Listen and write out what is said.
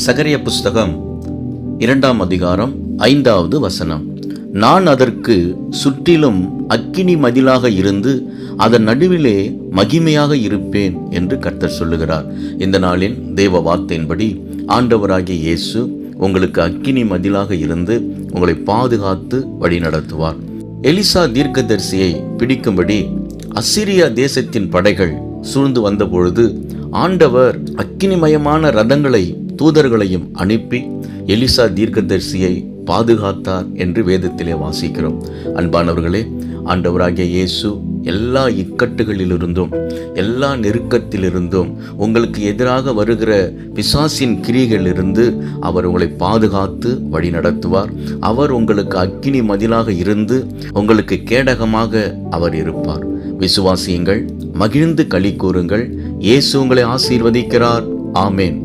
சகரியா புஸ்தகம் 2ஆம் அதிகாரம் 5வது வசனம். நான் அதற்கு சுற்றிலும் அக்கினி மதிலாக இருந்து அதன் நடுவிலே மகிமையாக இருப்பேன் என்று கர்த்தர் சொல்லுகிறார். இந்த நாளின் தேவ வார்த்தையின்படி ஆண்டவராகிய இயேசு உங்களுக்கு அக்கினி மதிலாக இருந்து உங்களை பாதுகாத்து வழி நடத்துவார். எலிசா தீர்க்கதரிசியை பிடிக்கும்படி அசிரியா தேசத்தின் படைகள் சூழ்ந்து வந்த பொழுது ஆண்டவர் அக்கினிமயமான ரதங்களை தூதர்களையும் அனுப்பி எலிசா தீர்க்கதரிசியை பாதுகாத்தார் என்று வேதத்திலே வாசிக்கிறோம். அன்பானவர்களே, ஆண்டவராகிய இயேசு எல்லா இக்கட்டுகளிலிருந்தும் எல்லா நெருக்கத்திலிருந்தும் உங்களுக்கு எதிராக வருகிற பிசாசின் கிரியைகளிலிருந்து அவர் உங்களை பாதுகாத்து வழி நடத்துவார். அவர் உங்களுக்கு அக்கினி மதிலாக இருந்து உங்களுக்கு கேடகமாக அவர் இருப்பார். விசுவாசியுங்கள், மகிழ்ந்து களி கூறுங்கள். இயேசு உங்களை ஆசீர்வதிக்கிறார். ஆமேன்.